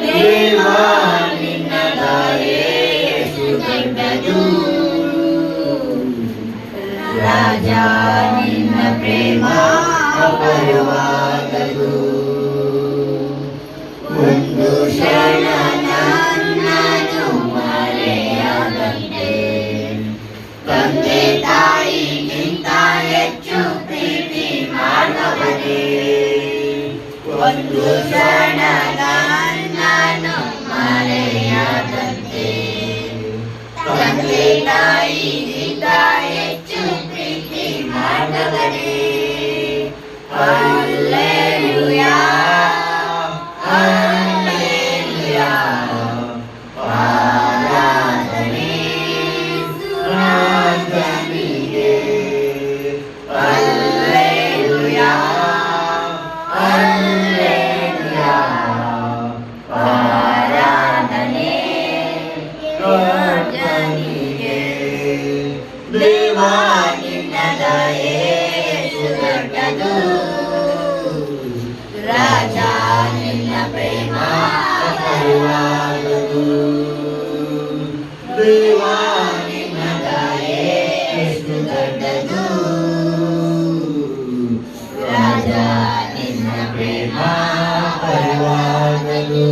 ದೇವಾ ನಿನ್ನ ದಯೆ ಎಷ್ಟು ದೊಡ್ಡದು, ರಾಜ ನಿನ್ನ ಪ್ರೇಮ ಅಪಾರವಾದುದು. ಒಂದು ಕ್ಷಣ ನನ್ನನ್ನು ಮರೆಯದಂತೆ ತಂದೆ ತಾಯಿಗಿಂತ ಹೆಚ್ಚು ಪ್ರೀತಿ ಮಾಡುವನೇ. ಒಂದು ಕ್ಷಣ ನನ್ನನ್ನು ಮರೆಯದಂತೆ ತಂದೆ ತಾಯಿಗಿಂತ ಹೆಚ್ಚು ಪ್ರೀತಿ ಮಾಡುವನೇ. ಹಲ್ಲೆಲೂಯಾ ಹಲ್ಲೆಲೂಯಾ, ಆರಾಧನೆ ರಾಜನಿಗೆ. ಹಲ್ಲೆಲೂಯಾ ಹಲ್ಲೆಲೂಯಾ, ಆರಾಧನೆ ರಾಜನಿಗೆ. ದೇವಾ ನಿನ್ನ ದಯೆ ಎಷ್ಟು ದೊಡ್ಡದು, ರಾಜ ನಿನ್ನ ಪ್ರೇಮ ಅಪಾರವಾದುದು. ದೇವಾ ನಿನ್ನ ದಯೆ ಎಷ್ಟು ದೊಡ್ಡದು, ರಾಜ ನಿನ್ನ ಪ್ರೇಮ ಅಪಾರವಾದುದು.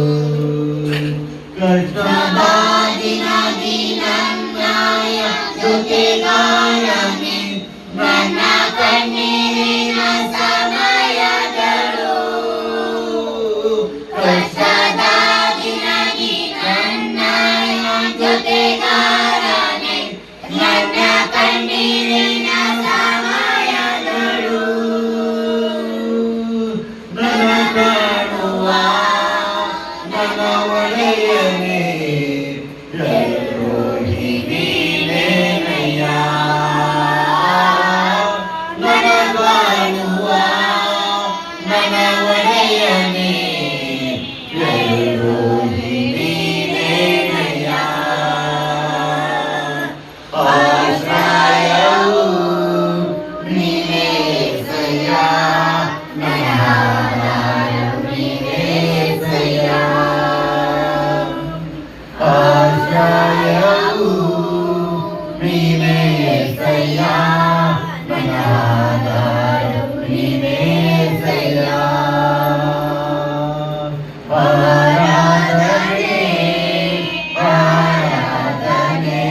ಕಷ್ಟದ ದಿನದಿ ನನ್ನಯ ಜೊತೆಗಾರನೇ, ನನ್ನ ಕಣ್ಣೀರಿನ ಸಮಯಗಳು. ಕಷ್ಟದ ದಿನದಿ ನನ್ನಯ ಜೊತೆಗಾರನೇ, ನನ್ನ ಕಣ್ಣೀರಿನ ಸಮಯಗಳು. ನನ್ನ ಕಾಣುವ ನನ್ನ ಒಡೆಯನೇ, ಎಲೋಹಿ ನೀನೇನಯ್ಯ. ನನ್ನ ಕಾಣುವ ನನ್ನ ಒಡೆಯನೇ, ಎಲೋಹಿ ನೀನೇನಯ್ಯ. ಆಶ್ರಯವು ನೀನೇ ಸಯ್ಯ, ನನ್ನ ಆಧಾರವು ನೀನೇ ಸಯ್ಯ. ಆಶ್ರಯವು ನೀನೇ ಸಯ್ಯ, ನನ್ನ ಆಧಾರವು ನೀನೇ ಸಯ್ಯ. ಆರಾಧನೆ ಆರಾಧನೆ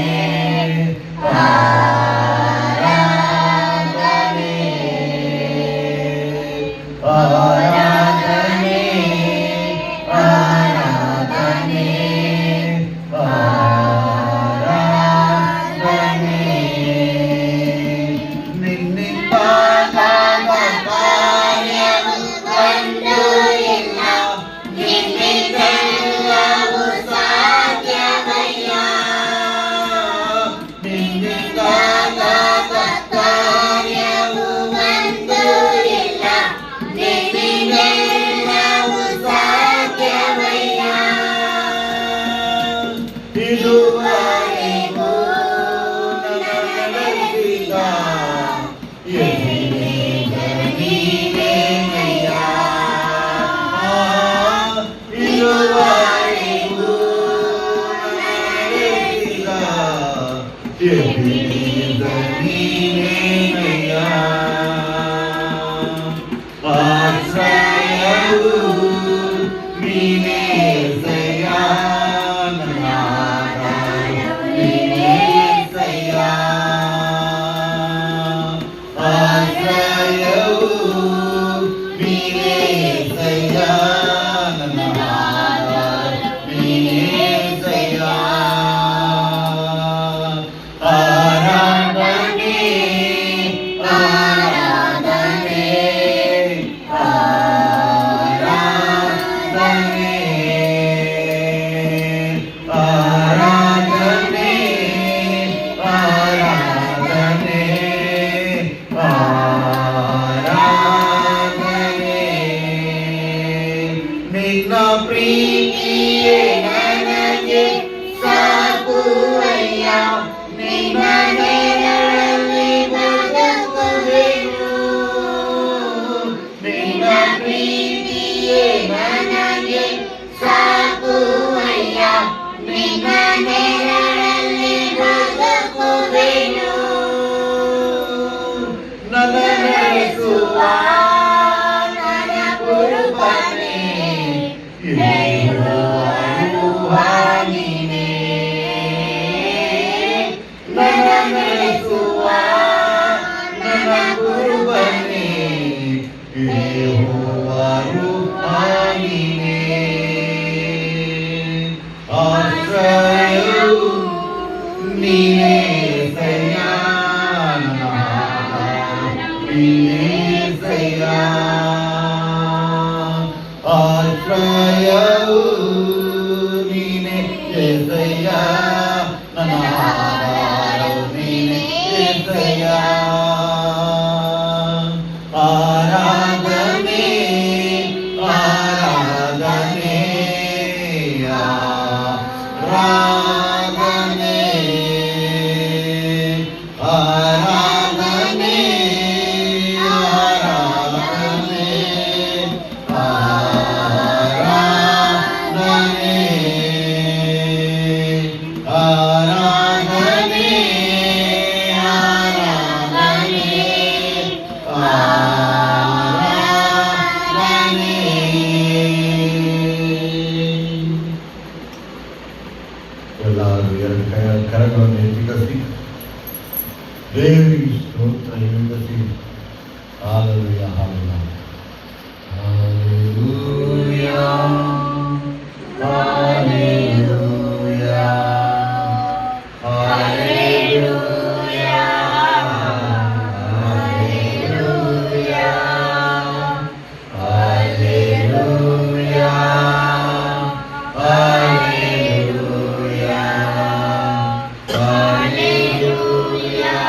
ಆರಾಧನೆ ಆರಾಧನೆ ಆರಾಧನೆ ಆರಾಧನೆ. ನಿನ್ನಿಂದ ನನ್ನ ಕಾರ್ಯವು ಕಂಡು ಇಲ್ಲ, ನಿನ್ನಿಂದೆಲ್ಲವೂ ಸಾಧ್ಯವಯ್ಯ. ನಿನ್ನಿಂದ ನನ್ನ ಕಾರ್ಯವು ಕಂಡು ಇಲ್ಲ, ನಿನ್ನಿಂದೆಲ್ಲವೂ ಸಾಧ್ಯವಯ್ಯ. ಇದುವರೆಗೂ ನನ್ನ ನಡೆಸಿದ ಎಡೆಗಳ ನೀನೇನಯ್ಯ. ಇದುವರೆಗೂ ನನ್ನ ನಡೆಸಿದ ಎಡೆಗಳ ನೀನೇನಯ್ಯ. ಆಶ್ರಯವು ನೀನೇ ಸಯ್ಯ, ನನ್ನ ಆಧಾರ ನಿನ್ನ ನೆರಳಲ್ಲಿ ಬದುಕುವೆನು. ನನ್ನ ನಡೆಸುವ ನನ್ನ ಕುರುಬನೇ, ಇರುವರುವ ನೀನೇ. ನನ್ನ ನಡೆಸುವ ನನ್ನ ಕುರುಬನೇ, ಇರುವರುವ ನೀನೇ. ಆಶ್ರಯವು ನೀನೇ ಸಯ್ಯ, ನೀನೇ ಸಯ್ಯ. ಆಶ್ರಯವು ನೀನೇ ಸಯ್ಯ, ನನ್ನ ಆಧಾರವು ನೀನೇ ಸಯ್ಯ. ಆರಾಧನೆ ಆರಾಧನೆ ಆರಾಧನೆ ಆರಾಧನೆ ಆರಾಧನೆ ಆರಾಧನೆ ಆರಾಧನೆ ಎಲ್ಲರೂ ಎರಡು ಕರಗಳನ್ನು ಎತ್ತಿಗಸಿ ದೇವರಿಗೆ ಸ್ತೋತ್ರ embassy. Hallelujah hallelujah hallelujah hallelujah hallelujah hallelujah hallelujah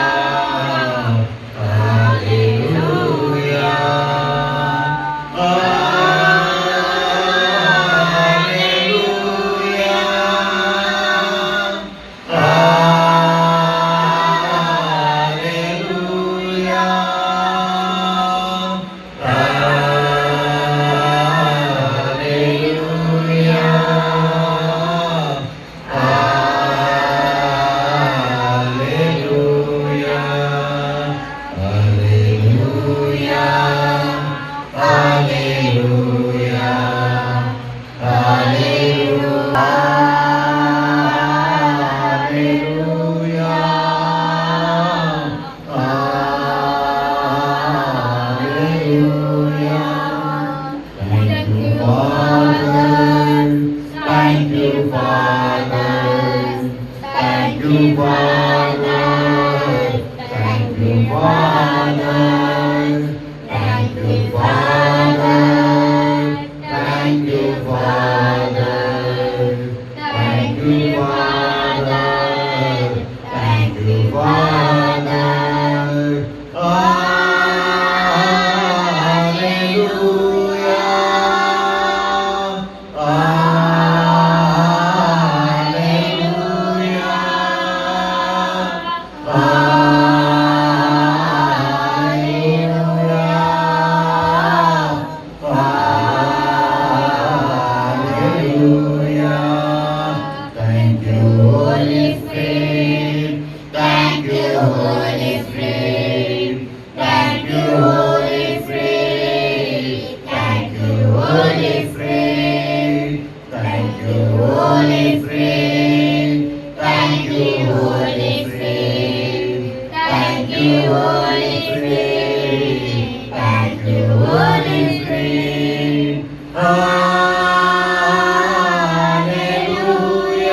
hallelujah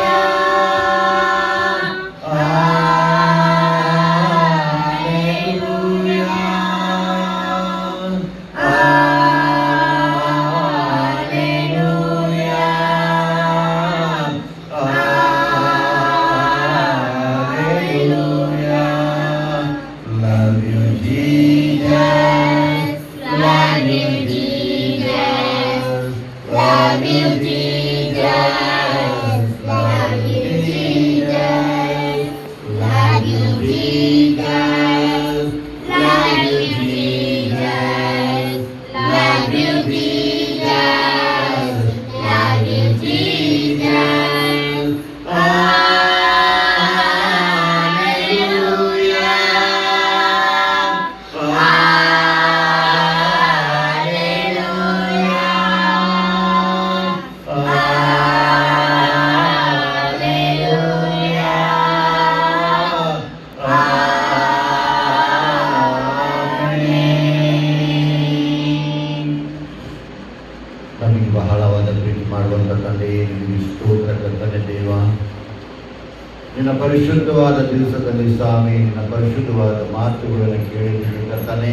ನಿನ್ನ ಪರಿಶುದ್ಧವಾದ ದಿವಸದಲ್ಲಿ ಸ್ವಾಮಿ ನಿನ್ನ ಪರಿಶುದ್ಧವಾದ ಮಾತುಗಳನ್ನು ಕೇಳಿದ್ದೀವಿ ಕರ್ತನೆ.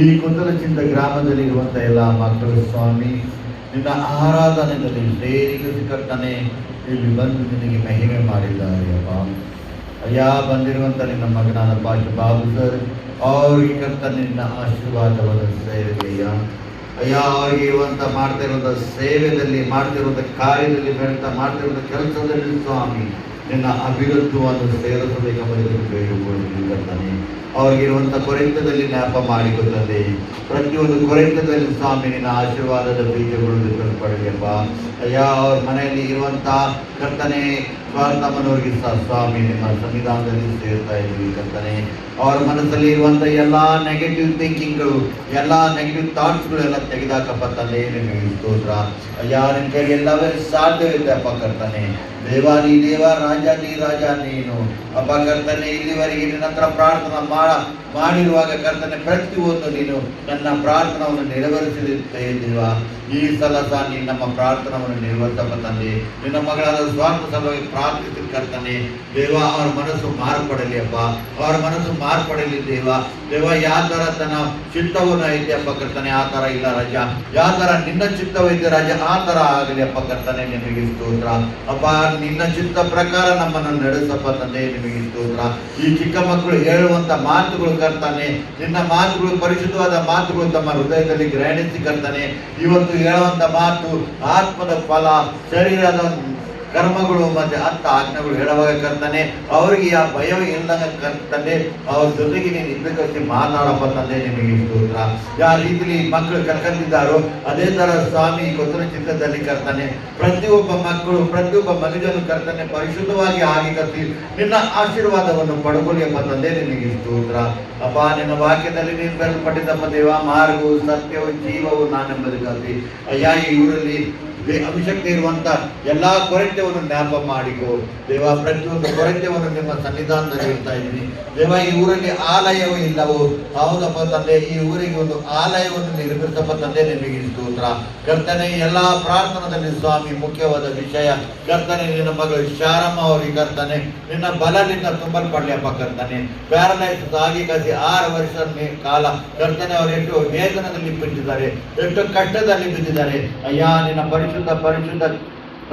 ಈ ಕುಂದಲಚಿಂದ ಗ್ರಾಮದಲ್ಲಿ ಇರುವಂಥ ಎಲ್ಲ ಮಕ್ಕಳು ಸ್ವಾಮಿ ನಿನ್ನ ಆರಾಧನೆಯಲ್ಲಿ ಸೇರಿಸಿ ಕರ್ತನೆ ಇಲ್ಲಿ ಬಂದು ನಿನಗೆ ಮಹಿಮೆ ಮಾಡಿದ್ದಾರೆ ಅಪ್ಪ. ಅಯ್ಯ, ಬಂದಿರುವಂಥ ನಿನ್ನ ಮಗನಾದ ಪಾಶ ಬಾಬು ಸರ್ ಅವ್ರಿಗೆ ಕರ್ತನೆ ನಿನ್ನ ಆಶೀರ್ವಾದವನ್ನು ಸೇರಿದೆಯಾ ಅಯ್ಯ. ಅವ್ರಿಗೆ ಇರುವಂಥ ಮಾಡ್ತಾ ಇರುವಂಥ ಸೇವೆಯಲ್ಲಿ, ಮಾಡ್ತಿರುವಂಥ ಕಾರ್ಯದಲ್ಲಿ, ಮಾಡ್ತಿರುವಂಥ ಕೆಲಸದಲ್ಲಿ ಸ್ವಾಮಿ ನಿನ್ನ ಅಭಿವೃದ್ಧಿಯನ್ನು ಸೇರಿಸಬೇಕೆಂಬುದನ್ನು ಬೇಡಿಕೊಳ್ಳುತ್ತೀನಿ ಕರ್ತನೆ. ಅವ್ರಿಗಿರುವಂಥ ಕೊರೆತದಲ್ಲಿ ಜ್ಞಾಪ ಮಾಡಿಕೊಟ್ಟಂತೆ ಪ್ರತಿಯೊಂದು ಕೊರೆತದಲ್ಲಿ ಸ್ವಾಮಿ ನಿನ್ನ ಆಶೀರ್ವಾದದ ಬೀಜಗಳು ಪಡೆಯಪ್ಪ ಅಯ್ಯ. ಅವ್ರ ಮನೆಯಲ್ಲಿ ಇರುವಂಥ ಕರ್ತನೆ ಸ್ವಾರ್ಥಮನವ್ರಿಗೆ ಸ್ವಾಮಿ ನಿಮ್ಮ ಸಂವಿಧಾನದಲ್ಲಿ ಸೇರ್ತಾ ಇದ್ದೀವಿ ಕರ್ತನೆ. ಅವ್ರ ಮನಸ್ಸಲ್ಲಿ ಇರುವಂಥ ಎಲ್ಲ ನೆಗೆಟಿವ್ ಥಿಂಕಿಂಗ್ಗಳು, ಎಲ್ಲ ನೆಗೆಟಿವ್ ಥಾಟ್ಸ್ಗಳು ಎಲ್ಲ ತೆಗೆದಾಕಪ್ಪ ತಂದೆ ನಿಮಗೆ ಸ್ತೋತ್ರ ಅಯ್ಯ. ನಿನ್ನ ಕೈಗೆ ಎಲ್ಲವೇ ಸಾಧ್ಯವಿದೆ ಅಪ್ಪ ಕರ್ತನೆ. ದೇವ ನೀ ದೇವ, ರಾಜ ನೀ ರಾಜ ನೀನು ಅಪ್ಪ ಕರ್ತನೆ. ಇಲ್ಲಿವರೆಗೆ ನಿನ್ನ ಹತ್ರ ಪ್ರಾರ್ಥನೆ ಮಾಡಿರುವಾಗ ಕರ್ತನೆ ಪ್ರತಿಯೊಂದು ನೀನು ನನ್ನ ಪ್ರಾರ್ಥನವನ್ನು ನೆರವೇರಿಸಿರುತ್ತೇ ದೇವ. ಈ ಸಲ ಸಹ ನೀನು ನಮ್ಮ ಪ್ರಾರ್ಥನವನ್ನು ನೆರವೇರಿಸಪ್ಪ ತಂದೆ. ನಿನ್ನ ಮಗಳಾದ ಸ್ವಾರ್ಥ ಸಲುವಾಗಿ ಪ್ರಾರ್ಥಿಸಿ ಕರ್ತನೆ ದೇವ. ಅವ್ರ ಮನಸ್ಸು ಮಾರ್ಪಡಲಿ ಅಪ್ಪ, ಅವ್ರ ಮನಸ್ಸು ಮಾರ್ಪಡಲಿ ದೇವ. ದೇವ ಯಾವ ಥರ ತನ್ನ ಚಿತ್ತವನ್ನು ಐತೆ ಅಪ್ಪ ಕರ್ತನೆ ಆ ಥರ ಇಲ್ಲ ರಾಜ. ಯಾವ ಥರ ನಿನ್ನ ಚಿತ್ತವೈತೆ ರಾಜ ಆ ಥರ ಆಗಲಿ ಅಪ್ಪ ಕರ್ತನೆ. ನಿಮಗೆ ಸ್ತೋತ್ರ ಅಪ್ಪ. ನಿನ್ನ ಚಿತ್ತ ಪ್ರಕಾರ ನಮ್ಮನ್ನು ನಡೆಸಪ್ಪ ತಂದೆ. ನಿಮಗೆ ಸ್ತೋತ್ರ. ಈ ಚಿಕ್ಕ ಮಕ್ಕಳು ಹೇಳುವಂಥ ಮಾತುಗಳು ಕರ್ತಾನೆ, ನಿನ್ನ ಮಾತುಗಳು ಪರಿಶುದ್ಧವಾದ ಮಾತುಗಳು ತಮ್ಮ ಹೃದಯದಲ್ಲಿ ಗ್ರಹಣಿಸಿ ಕರ್ತಾನೆ. ಇವತ್ತು ಹೇಳುವಂಥ ಮಾತು ಆತ್ಮದ ಫಲ, ಶರೀರದ ಕರ್ಮಗಳು ಮತ್ತೆ ಹತ್ತ ಆಜ್ಞೆಗಳು ಹೇಳುವಾಗ ಕರ್ತಾನೆ ಅವರಿಗೆ ಆ ಭಯವೇ ಇಲ್ಲದಂಗ ಕರ್ತಾನೆ. ಅವ್ರ ಜೊತೆಗೆ ನೀನು ಇದ್ದಕ್ಕೆ ಮಾತಾಡಪ್ಪ ತಂದೆ. ನಿಮಗೆ ಸ್ತೋತ್ರ. ಯಾವ ರೀತಿಲಿ ಮಕ್ಕಳು ಕರ್ಕೊಂಡಿದ್ದಾರೋ ಅದೇ ತರ ಸ್ವಾಮಿ ಕೊತ್ತಲ ಚಿತ್ತದಲ್ಲಿ ಕರ್ತಾನೆ ಪ್ರತಿಯೊಬ್ಬ ಮಕ್ಕಳು, ಪ್ರತಿಯೊಬ್ಬ ಮನುಷ್ಯನು ಕರ್ತಾನೆ ಪರಿಶುದ್ಧವಾಗಿ ಆಗಿ ಕರ್ತಿ ನಿನ್ನ ಆಶೀರ್ವಾದವನ್ನು ಪಡ್ಕೊಳ್ಳಿ ಎಂಬ ತಂದೆ. ನಿಮಗೆ ಸ್ತೋತ್ರ ಅಪ್ಪ. ನಿನ್ನ ವಾಕ್ಯದಲ್ಲಿ ನೀನು ಬರೆಯಲ್ಪಟ್ಟಿದ್ದಪ್ಪ ದೇವ, ಮಾರ್ಗವು ಸತ್ಯವು ಜೀವವು ನಾನೆಂಬುದಕ್ಕಾಗಿ ಅಯ್ಯ. ಈ ಊರಲ್ಲಿ ಅಭಿಷಕ್ತಿ ಇರುವಂತ ಎಲ್ಲಾ ಕೊರತೆಯನ್ನು ಜ್ಞಾಪ ಮಾಡಿಕೋ ದೇವ. ಪ್ರತಿಯೊಂದು ಕೊರತೆಯನ್ನು ನಿಮ್ಮ ಸನ್ನಿಧಾನದಲ್ಲಿ ಇರ್ತಾ ಇದ್ದೀನಿ ದೇವ. ಈ ಊರಲ್ಲಿ ಆಲಯವೂ ಇಲ್ಲವೋ ಹೌದಪ್ಪ ತಂದೆ. ಈ ಊರಿಗೆ ಒಂದು ಆಲಯವನ್ನು ನಿರ್ಮಿಸಪ್ಪ ತಂದೆ. ನಿಮಗೆ ಸ್ತೋತ್ರ ಕರ್ತನೆ. ಎಲ್ಲಾ ಪ್ರಾರ್ಥನದಲ್ಲಿ ಸ್ವಾಮಿ ಮುಖ್ಯವಾದ ವಿಷಯ ಕರ್ತನೆ ನಿನ್ನ ಮಗಳು ಶಾರಮ್ಮ ಅವರಿಗೆ ಕರ್ತನೆ ನಿನ್ನ ಬಲದಿಂದ ತುಂಬಲ್ಪಡ್ಲಿಯಪ್ಪ ಕರ್ತನೆ. ಪ್ಯಾರಲೈಸ್ ಆಗಿ ಕಸಿ 6 ವರ್ಷ ಕಾಲ ಕರ್ತನೆ ಅವರು ಎಷ್ಟು ವೇದನದಲ್ಲಿ ಬಿದ್ದಿದ್ದಾರೆ, ಎಷ್ಟು ಕಷ್ಟದಲ್ಲಿ ಬಿದ್ದಿದ್ದಾರೆ ಅಯ್ಯ. ನಿನ್ನ ಪರಿಶುದ್ಧ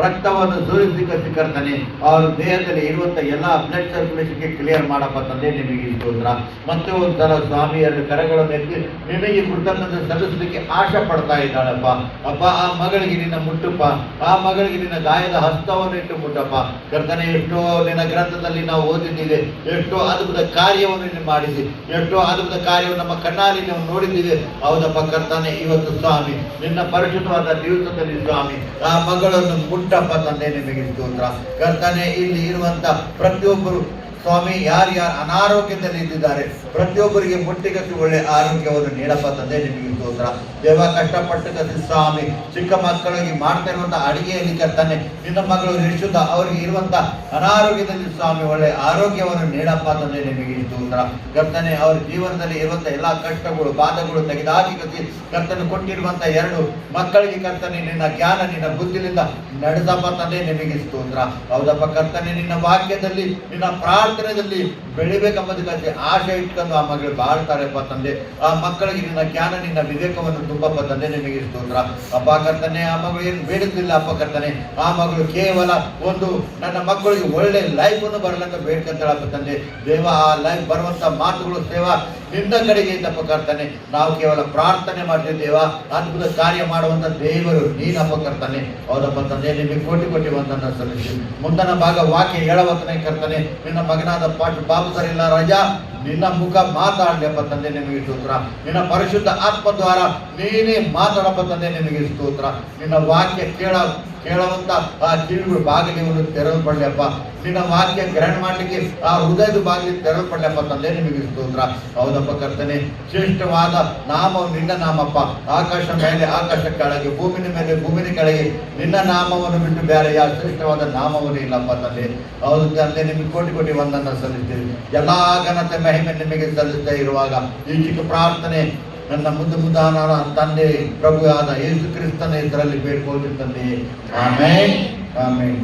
ರಕ್ತವನ್ನು ಸುರಿಸಿ ಕರ್ತಾನೆ ಅವ್ರ ದೇಹದಲ್ಲಿ ಇರುವಂತ ಎಲ್ಲ ಬ್ಲಡ್ ಸರ್ಕ್ಯುಲೇಷನ್ಗೆ ಕ್ಲಿಯರ್ ಮಾಡಪ್ಪ ತಂದೆ. ನಿಮಗೆ ಸ್ತೋತ್ರ. ಮತ್ತೆ ಒಂಥರ ಸ್ವಾಮಿ 2 ಕರಗಳನ್ನು ಎತ್ತಿ ನಿನಗೆ ಕೃತಜ್ಞತೆ ಸಲ್ಲಿಸಲಿಕ್ಕೆ ಆಶೆ ಪಡ್ತಾ ಇದ್ದಾಳಪ್ಪ ಅಪ್ಪ. ಆ ಮಗಳಿಗೆ ನಿನ್ನ ಮುಟ್ಟಪ್ಪ, ಆ ಮಗಳಿಗೆ ನಿನ್ನ ಗಾಯದ ಹಸ್ತವನ್ನು ಇಟ್ಟು ಮುಟ್ಟಪ್ಪ ಕರ್ತನೆ. ಎಷ್ಟೋ ನಿನ್ನ ಗ್ರಂಥದಲ್ಲಿ ನಾವು ಓದಿದ್ದೀವಿ, ಎಷ್ಟೋ ಅದ್ಭುತ ಕಾರ್ಯವನ್ನು ನೀನು ಮಾಡಿದ್ವಿ, ಎಷ್ಟೋ ಅದ್ಭುತ ಕಾರ್ಯವನ್ನು ನಮ್ಮ ಕಣ್ಣಾಲಿ ನಾವು ನೋಡಿದ್ದೀವಿ ಹೌದಪ್ಪ ಕರ್ತಾನೆ. ಇವತ್ತು ಸ್ವಾಮಿ ನಿನ್ನ ಪರಿಶುದ್ಧವಾದ ದಿವಸದಲ್ಲಿ ಸ್ವಾಮಿ ಆ ಮಗಳನ್ನು ಮುಟ್ಟಪ್ಪ ತಂದೆ. ನಿಮಗೆ ಸ್ತೋತ್ರ ಕರ್ತನೆ. ಇಲ್ಲಿ ಇರುವಂತ ಪ್ರತಿಯೊಬ್ಬರು ಸ್ವಾಮಿ ಯಾರ್ಯಾರು ಅನಾರೋಗ್ಯದಲ್ಲಿ ಇದ್ದಿದ್ದಾರೆ ಪ್ರತಿಯೊಬ್ಬರಿಗೆ ಮುಟ್ಟಿಗಸಿ ಒಳ್ಳೆ ಆರೋಗ್ಯವನ್ನು ನೀಡಪ್ಪ ತಂದೆ. ನಿಮಗೆ ಸ್ತೋತ್ರ ದೇವ. ಕಷ್ಟಪಟ್ಟು ಕಸಿ ಸ್ವಾಮಿ ಚಿಕ್ಕ ಮಕ್ಕಳಿಗೆ ಮಾಡ್ತಾ ಇರುವಂತ ಅಡಿಗೆಯಲ್ಲಿ ಕರ್ತಾನೆ ನಿನ್ನ ಮಗಳು ನಿಶುದ್ಧ ಅವರಿಗೆ ಇರುವಂತ ಅನಾರೋಗ್ಯದಲ್ಲಿ ಸ್ವಾಮಿ ಒಳ್ಳೆ ಆರೋಗ್ಯವನ್ನು ನೀಡಪ್ಪ ತಂದೆ. ನಿಮಗೆ ಸ್ತೋತ್ರ ಕರ್ತನೆ. ಅವ್ರ ಜೀವನದಲ್ಲಿ ಇರುವಂತ ಎಲ್ಲಾ ಕಷ್ಟಗಳು ಬಾಧೆಗಳು ತೆಗೆದಾಕಿ ಕಸಿ ಕರ್ತನೆ ಕೊಟ್ಟಿರುವಂತ 2 ಮಕ್ಕಳಿಗೆ ಕರ್ತನೆ ನಿನ್ನ ಜ್ಞಾನ ನಿನ್ನ ಬುದ್ಧಿಯಿಂದ ನಡೆಸಪ್ಪ ತಂದೆ. ನಿಮಗೆ ಸ್ತೋತ್ರ ಹೌದಪ್ಪ ಕರ್ತನೆ. ನಿನ್ನ ವಾಕ್ಯದಲ್ಲಿ ನಿನ್ನ ಪ್ರಾರ್ಥನೆಯಲ್ಲಿ ಬೆಳಿಬೇಕೆಂಬುದಕ್ಕೆ ಆಶೆ ಇಟ್ಕೊಂಡು ಆ ಮಗಳು ಬಾಳ್ತಾರೆಪ್ಪ ತಂದೆ. ಆ ಮಕ್ಕಳಿಗೆ ನಿನ್ನ ಜ್ಞಾನ ನಿನ್ನ ವಿವೇಕವನ್ನು ತುಂಬಪ್ಪ ತಂದೆ. ನಿಮಗೆ ಸ್ತೋತ್ರ ಅಪ್ಪ ಕರ್ತನೆ. ಆ ಮಗಳು ಏನು ಬೇಡುತ್ತಿಲ್ಲ ಅಪ್ಪ ಕರ್ತನೆ. ಆ ಮಗಳು ಕೇವಲ ಒಂದು ನನ್ನ ಮಕ್ಕಳಿಗೆ ಒಳ್ಳೆ ಲೈಫ್ ಅನ್ನು ಬರಲಂತ ಬೇಡ್ಕೊಂತಾಳಪ್ಪ ತಂದೆ. ದೇವ ಆ ಲೈಫ್ ಬರುವಂತ ಮಾತುಗಳು ಸೇವಾ ನಿನ್ನ ಕಡೆಗೆ ಇದ್ದಪ್ಪ ಕರ್ತಾನೆ. ನಾವು ಕೇವಲ ಪ್ರಾರ್ಥನೆ ಮಾಡ್ತೀವಿ ದೇವ. ಅದ್ಭುತ ಕಾರ್ಯ ಮಾಡುವಂತ ದೇವರು ನೀನಪ್ಪ ಕರ್ತಾನೆ ಹೌದಪ್ಪ ತಂದೆ. ನಿಮಗೆ ಕೋಟಿ ವಂದನ ಸಲ್ಲಿಸಿ ಮುಂದನ ಭಾಗ ವಾಕ್ಯ ಹೇಳವತ್ತನೇ ಕರ್ತಾನೆ. ನಿನ್ನ ಮಗನಾದ ಪಾಠ ಬಾಬು ಸರ್ ಇಲ್ಲ ರಾಜ ನಿನ್ನ ಮುಖ ಮಾತಾಡ್ಲಪ್ಪ ತಂದೆ. ನಿಮಗೆ ಸ್ತೋತ್ರ. ನಿನ್ನ ಪರಿಶುದ್ಧ ಆತ್ಮ ದ್ವಾರ ನೀನೇ ಮಾತಾಡಪ್ಪ ತಂದೆ. ನಿಮಗೆ ಸ್ತೋತ್ರ. ನಿನ್ನ ವಾಕ್ಯ ಕೇಳುವಂತ ಆ ಕಿವಿಗಳು ಬಾಗಿಲಿವನ್ನು ತೆರೆದುಕೊಳ್ಳಪ್ಪ. ನಿನ್ನ ವಾಕ್ಯ ಗ್ರಹಣ ಮಾಡ್ಲಿಕ್ಕೆ ಆ ಹೃದಯದ ಬಾಗಿಲು ತೆರೆದುಕೊಳ್ಳಪ್ಪ ತಂದೆ. ನಿಮಗೆ ಸ್ತೋತ್ರ ಹೌದಪ್ಪ ಕರ್ತನೆ. ಶ್ರೇಷ್ಠವಾದ ನಾಮವು ನಿನ್ನ ನಾಮಪ್ಪ. ಆಕಾಶ ಮೇಲೆ ಆಕಾಶ ಕೆಳಗೆ, ಭೂಮಿನ ಮೇಲೆ ಭೂಮಿನ ಕೆಳಗೆ ನಿನ್ನ ನಾಮವನ್ನು ಬಿಟ್ಟು ಬೇರೆ ಯಾವ ಶ್ರೇಷ್ಠವಾದ ನಾಮವನ್ನು ಇಲ್ಲಪ್ಪ ತಂದೆ. ಹೌದು ತಂದೆ. ನಿಮಗೆ ಕೋಟಿ ವಂದನ ಸಲ್ಲಿಸ್ತೀವಿ. ಎಲ್ಲಾ ಘನತೆ ಮಹಿಮೆ ನಿಮಗೆ ಸಲ್ಲಿಸ್ತಾ ಇರುವಾಗ ಈ ಚಿಕ್ಕ ಪ್ರಾರ್ಥನೆ ನನ್ನ ಮುದ್ದಾನ ತಂದೆ ಪ್ರಭು ಆದ ಯೇಸು ಕ್ರಿಸ್ತನ ಹೆಸರಲ್ಲಿ ಬೇಡ್ಕೊಳ್ತೀನಿ ತಂದೆ. ಆಮೇನ್ ಆಮೇನ್.